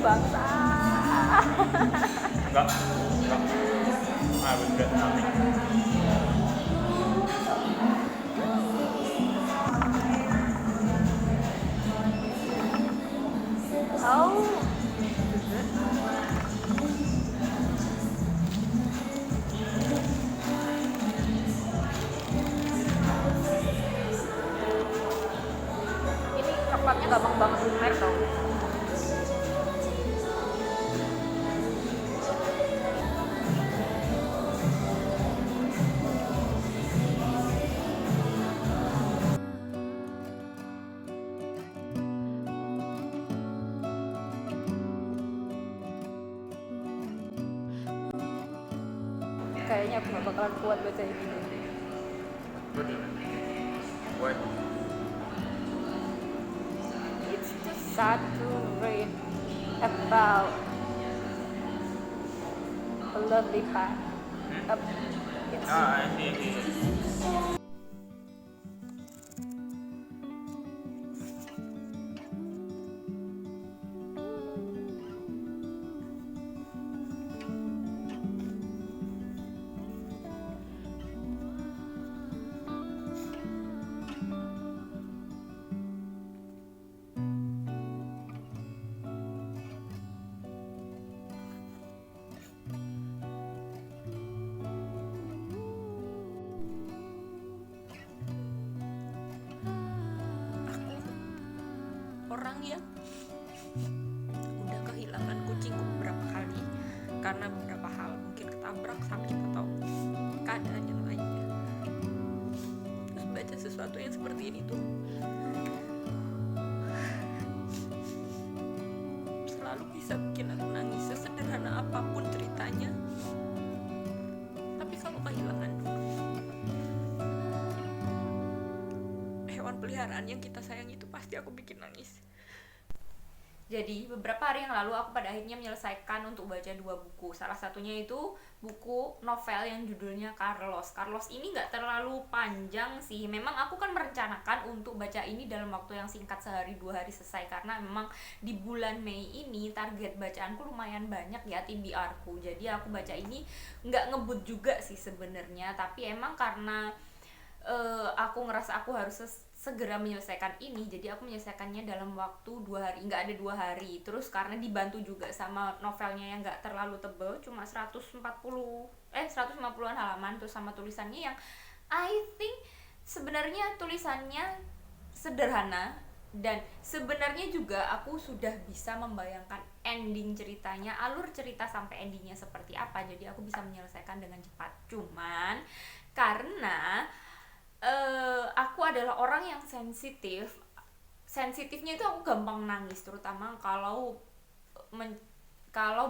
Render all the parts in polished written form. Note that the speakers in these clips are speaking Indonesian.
bangsa. Enggak. I regret nothing. Oh, ini coklatnya gampang banget lumer tau. Kayaknya aku gak bakalan kuat baca ini. What? It's just sad to read about a lovely path. It's Ah, ini. Orang yang udah kehilangan kucingku beberapa kali karena beberapa hal, mungkin ketabrak, sakit, atau keadaan yang lainnya. Terus baca sesuatu yang seperti ini tuh selalu bisa bikin aku nangis, sesederhana apapun ceritanya. Tapi kalau kehilangan hewan peliharaan yang kita sayang itu, pasti aku bikin nangis. Jadi beberapa hari yang lalu aku pada akhirnya menyelesaikan untuk baca 2 buku. Salah satunya itu buku novel yang judulnya Carlos. Carlos ini gak terlalu panjang sih. Memang aku kan merencanakan untuk baca ini dalam waktu yang singkat, sehari 2 hari selesai. Karena memang di bulan Mei ini target bacaanku lumayan banyak ya, TBR ku. Jadi aku baca ini gak ngebut juga sih sebenarnya. Tapi emang karena aku ngerasa aku harus segera menyelesaikan ini, jadi aku menyelesaikannya dalam waktu 2 hari, nggak ada 2 hari. Terus karena dibantu juga sama novelnya yang nggak terlalu tebel, cuma 150-an halaman, terus sama tulisannya yang I think sebenarnya tulisannya sederhana, dan sebenarnya juga aku sudah bisa membayangkan ending ceritanya, alur cerita sampai endingnya seperti apa, jadi aku bisa menyelesaikan dengan cepat. Cuman karena aku adalah orang yang sensitifnya itu aku gampang nangis, terutama kalau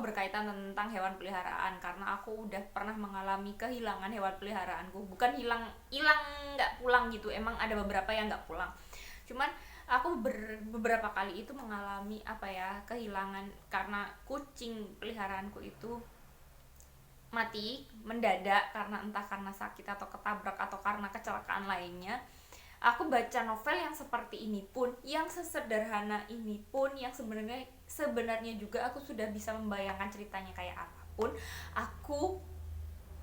berkaitan tentang hewan peliharaan, karena aku udah pernah mengalami kehilangan hewan peliharaanku. Bukan hilang nggak pulang gitu, emang ada beberapa yang nggak pulang, cuman aku beberapa kali itu mengalami kehilangan karena kucing peliharaanku itu mati mendadak, entah karena sakit atau ketabrak atau karena kecelakaan lainnya. Aku baca novel yang seperti ini pun, yang sesederhana ini pun, yang sebenarnya juga aku sudah bisa membayangkan ceritanya kayak apapun, aku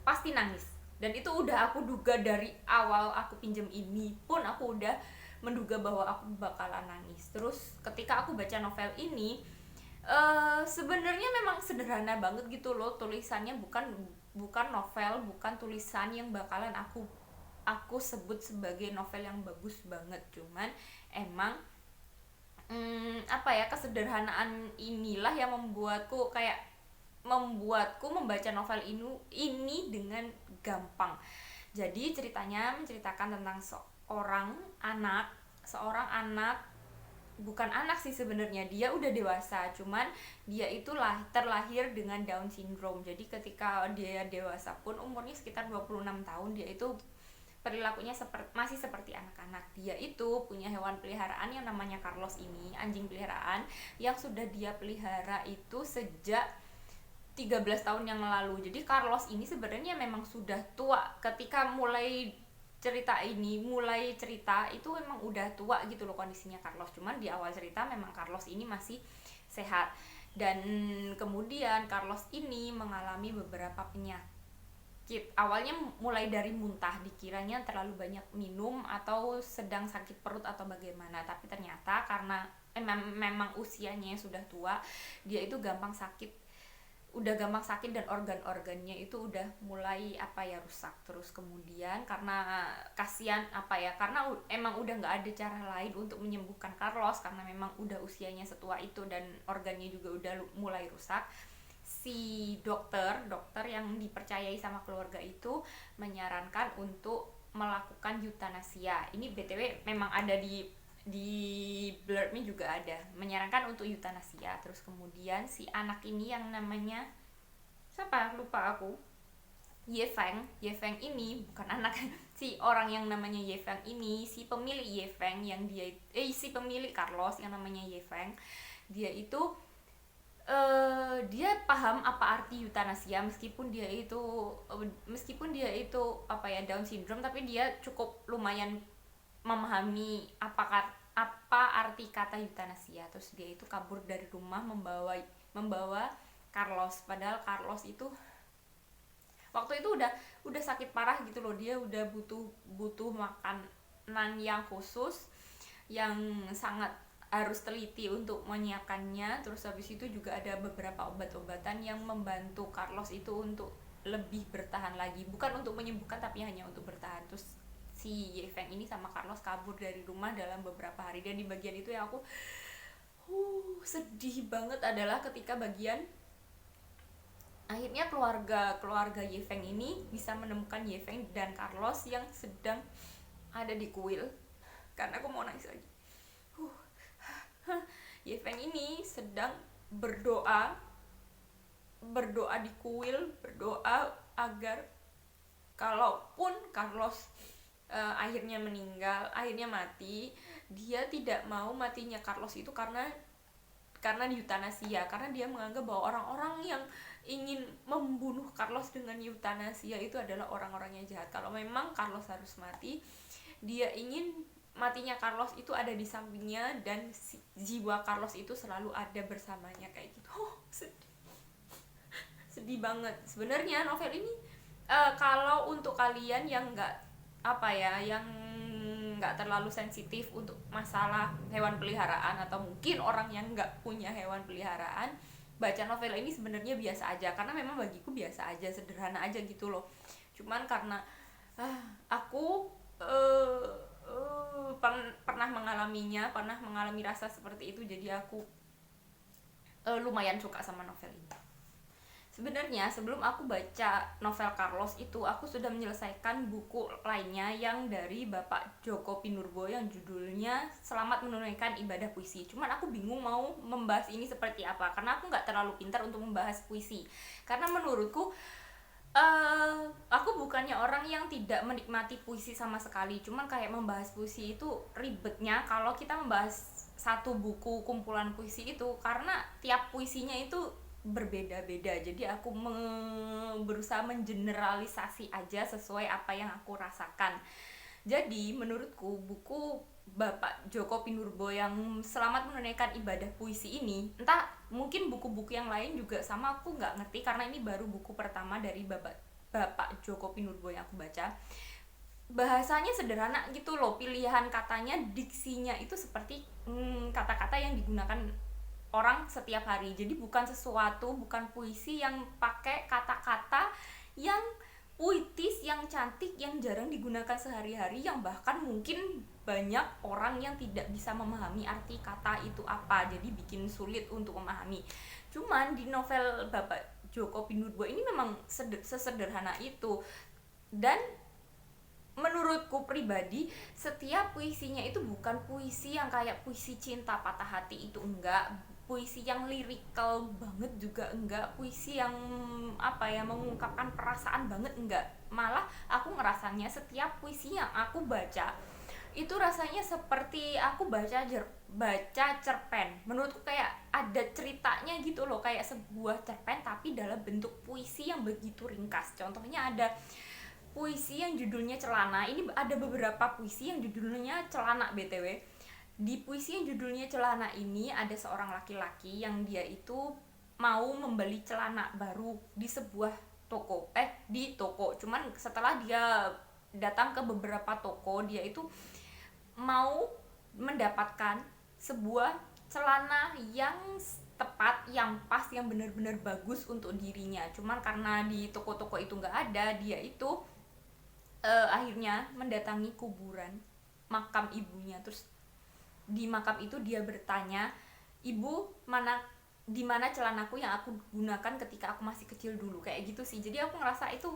pasti nangis. Dan itu udah aku duga dari awal aku pinjem ini pun, aku udah menduga bahwa aku bakalan nangis. Terus ketika aku baca novel ini, sebenarnya memang sederhana banget gitu loh tulisannya, bukan novel, bukan tulisan yang bakalan aku sebut sebagai novel yang bagus banget. Cuman emang kesederhanaan inilah yang membuatku membaca novel ini dengan gampang. Jadi ceritanya menceritakan tentang seorang anak, bukan anak sih sebenarnya, dia udah dewasa, cuman dia itu terlahir dengan Down syndrome. Jadi ketika dia dewasa pun, umurnya sekitar 26 tahun, dia itu perilakunya masih seperti anak-anak. Dia itu punya hewan peliharaan yang namanya Carlos ini, anjing peliharaan yang sudah dia pelihara itu sejak 13 tahun yang lalu. Jadi Carlos ini sebenarnya memang sudah tua ketika mulai cerita itu, memang udah tua gitu loh kondisinya Carlos. Cuman di awal cerita memang Carlos ini masih sehat. Dan kemudian Carlos ini mengalami beberapa penyakit. Awalnya mulai dari muntah, dikiranya terlalu banyak minum atau sedang sakit perut atau bagaimana, tapi ternyata karena memang usianya yang sudah tua, dia itu gampang sakit dan organ-organnya itu udah mulai rusak. Terus kemudian karena kasihan karena emang udah nggak ada cara lain untuk menyembuhkan Carlos karena memang udah usianya setua itu dan organnya juga udah mulai rusak. Si dokter yang dipercayai sama keluarga itu menyarankan untuk melakukan eutanasia. Ini BTW memang ada di blurbnya juga ada, menyarankan untuk eutanasia. Terus kemudian si anak ini yang namanya siapa, lupa aku, Yefeng ini bukan anak si orang yang namanya Yefeng ini, si pemilik Yefeng yang dia si pemilik Carlos yang namanya Yefeng, dia itu dia paham apa arti eutanasia meskipun dia itu Down syndrome, tapi dia cukup lumayan memahami apa arti kata eutanasia. Terus dia itu kabur dari rumah membawa Carlos, padahal Carlos itu waktu itu udah sakit parah gitu loh. Dia udah butuh makanan yang khusus yang sangat harus teliti untuk menyiapkannya. Terus habis itu juga ada beberapa obat-obatan yang membantu Carlos itu untuk lebih bertahan lagi, bukan untuk menyembuhkan tapi hanya untuk bertahan. Terus si Yefeng ini sama Carlos kabur dari rumah dalam beberapa hari. Dan di bagian itu yang aku sedih banget adalah ketika bagian akhirnya keluarga Yefeng ini bisa menemukan Yefeng dan Carlos yang sedang ada di kuil. Karena aku mau nangis lagi. Yefeng ini sedang berdoa di kuil, berdoa agar kalaupun Carlos akhirnya mati, dia tidak mau matinya Carlos itu karena eutanasia, karena dia menganggap bahwa orang-orang yang ingin membunuh Carlos dengan eutanasia itu adalah orang-orang yang jahat. Kalau memang Carlos harus mati, dia ingin matinya Carlos itu ada di sampingnya dan jiwa Carlos itu selalu ada bersamanya kayak gitu. Sedih banget sebenarnya novel ini. Kalau untuk kalian yang yang nggak terlalu sensitif untuk masalah hewan peliharaan, atau mungkin orang yang nggak punya hewan peliharaan, baca novel ini sebenarnya biasa aja, karena memang bagiku biasa aja, sederhana aja gitu loh. Cuman karena aku pernah mengalami rasa seperti itu, jadi aku lumayan suka sama novel ini. Sebenarnya sebelum aku baca novel Carlos itu, aku sudah menyelesaikan buku lainnya yang dari Bapak Djoko Pinurbo yang judulnya Selamat Menunaikan Ibadah Puisi. Cuman aku bingung mau membahas ini seperti apa, karena aku nggak terlalu pintar untuk membahas puisi. Karena menurutku aku bukannya orang yang tidak menikmati puisi sama sekali, cuman kayak membahas puisi itu ribetnya kalau kita membahas satu buku kumpulan puisi itu, karena tiap puisinya itu berbeda-beda. Jadi aku berusaha mengeneralisasi aja sesuai apa yang aku rasakan. Jadi menurutku buku Bapak Djoko Pinurbo yang Selamat Menunaikan Ibadah Puisi ini, entah mungkin buku-buku yang lain juga sama, aku nggak ngerti karena ini baru buku pertama dari Bapak Djoko Pinurbo yang aku baca. Bahasanya sederhana gitu loh, pilihan katanya, diksinya itu seperti kata-kata yang digunakan orang setiap hari. Jadi bukan puisi yang pakai kata-kata yang puitis, yang cantik, yang jarang digunakan sehari-hari, yang bahkan mungkin banyak orang yang tidak bisa memahami arti kata itu apa, jadi bikin sulit untuk memahami. Cuman di novel Bapak Djoko Pinurbo ini memang sesederhana itu. Dan menurutku pribadi, setiap puisinya itu bukan puisi yang kayak puisi cinta patah hati, itu enggak. Puisi yang lirikal banget juga enggak, puisi yang mengungkapkan perasaan banget enggak. Malah aku ngerasanya setiap puisi yang aku baca itu rasanya seperti aku baca cerpen. Menurutku kayak ada ceritanya gitu loh, kayak sebuah cerpen tapi dalam bentuk puisi yang begitu ringkas. Contohnya ada puisi yang judulnya Celana. Ini ada beberapa puisi yang judulnya Celana BTW. Di puisi yang judulnya Celana ini ada seorang laki-laki yang dia itu mau membeli celana baru di sebuah toko, di toko. Cuman setelah dia datang ke beberapa toko, dia itu mau mendapatkan sebuah celana yang tepat, yang pas, yang benar-benar bagus untuk dirinya. Cuman karena di toko-toko itu nggak ada, dia itu akhirnya mendatangi kuburan makam ibunya. Terus di makam itu dia bertanya, ibu, di mana celanaku yang aku gunakan ketika aku masih kecil dulu, kayak gitu sih. Jadi aku ngerasa itu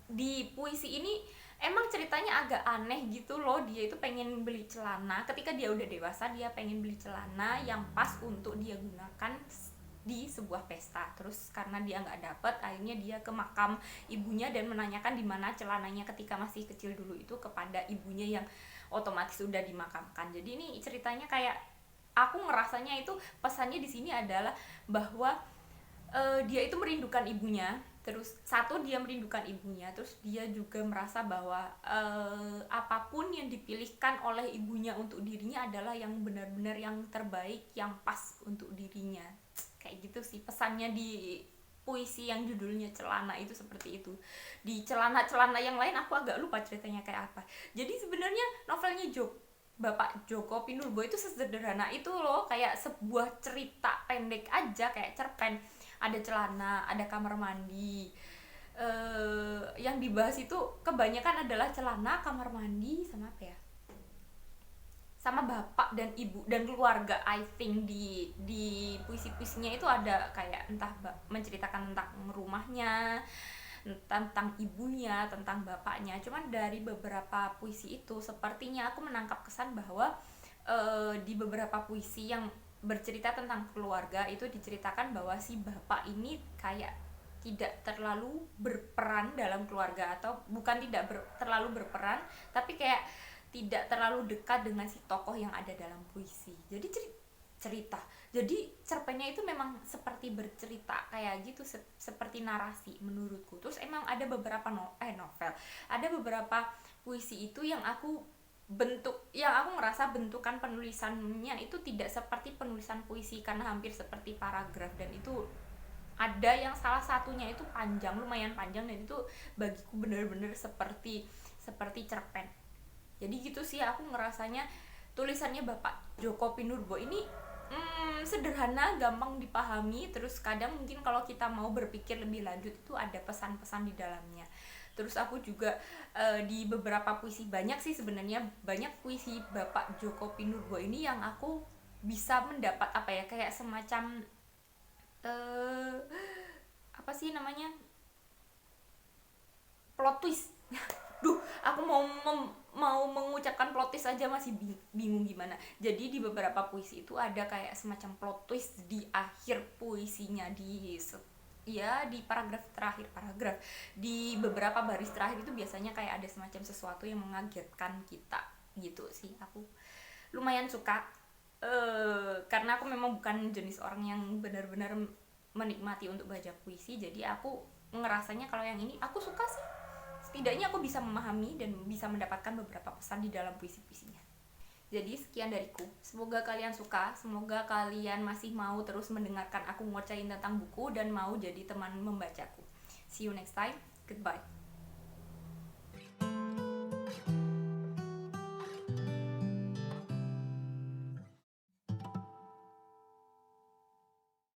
di puisi ini emang ceritanya agak aneh gitu loh. Dia itu pengen beli celana, ketika dia udah dewasa dia pengen beli celana yang pas untuk dia gunakan di sebuah pesta. Terus karena dia nggak dapet, akhirnya dia ke makam ibunya dan menanyakan di mana celananya ketika masih kecil dulu itu kepada ibunya yang otomatis sudah dimakamkan. Jadi ini ceritanya kayak, aku ngerasanya itu pesannya di sini adalah bahwa dia itu merindukan ibunya. Terus satu, dia merindukan ibunya, terus dia juga merasa bahwa apapun yang dipilihkan oleh ibunya untuk dirinya adalah yang benar-benar yang terbaik, yang pas untuk dirinya. Kayak gitu sih pesannya di puisi yang judulnya Celana itu, seperti itu. Di celana-celana yang lain aku agak lupa ceritanya kayak apa. Jadi sebenarnya novelnya Bapak Djoko Pinurbo itu sesederhana itu loh, kayak sebuah cerita pendek aja, kayak cerpen. Ada celana, ada kamar mandi. Yang dibahas itu kebanyakan adalah celana, kamar mandi, sama apa ya? Sama bapak dan ibu dan keluarga. I think di puisi-puisinya itu ada kayak entah menceritakan tentang rumahnya, tentang ibunya, tentang bapaknya. Cuman dari beberapa puisi itu sepertinya aku menangkap kesan bahwa di beberapa puisi yang bercerita tentang keluarga itu diceritakan bahwa si bapak ini kayak tidak terlalu berperan dalam keluarga, atau bukan tidak terlalu berperan, tapi kayak tidak terlalu dekat dengan si tokoh yang ada dalam puisi. Jadi cerita, jadi cerpennya itu memang seperti bercerita kayak gitu, seperti narasi menurutku. Terus emang ada beberapa novel, ada beberapa puisi itu yang aku ngerasa bentukan penulisannya itu tidak seperti penulisan puisi, karena hampir seperti paragraf. Dan itu ada yang salah satunya itu panjang, lumayan panjang, dan itu bagiku benar-benar seperti cerpen. Jadi gitu sih aku ngerasanya tulisannya Bapak Djoko Pinurbo ini sederhana, gampang dipahami. Terus kadang mungkin kalau kita mau berpikir lebih lanjut itu ada pesan-pesan di dalamnya. Terus aku juga di beberapa puisi, banyak sih sebenarnya, banyak puisi Bapak Djoko Pinurbo ini yang aku bisa mendapat apa ya, kayak semacam apa sih namanya, plot twist. Duh, aku mau mengucapkan plot twist aja masih bingung gimana. Jadi di beberapa puisi itu ada kayak semacam plot twist di akhir puisinya, di paragraf terakhir, di beberapa baris terakhir itu biasanya kayak ada semacam sesuatu yang mengagetkan kita gitu sih. Aku lumayan suka karena aku memang bukan jenis orang yang benar-benar menikmati untuk baca puisi. Jadi aku ngerasanya kalau yang ini aku suka sih. Setidaknya aku bisa memahami dan bisa mendapatkan beberapa pesan di dalam puisi-puisinya. Jadi sekian dariku, semoga kalian suka, semoga kalian masih mau terus mendengarkan aku ngocain tentang buku dan mau jadi teman membacaku. See you next time, goodbye.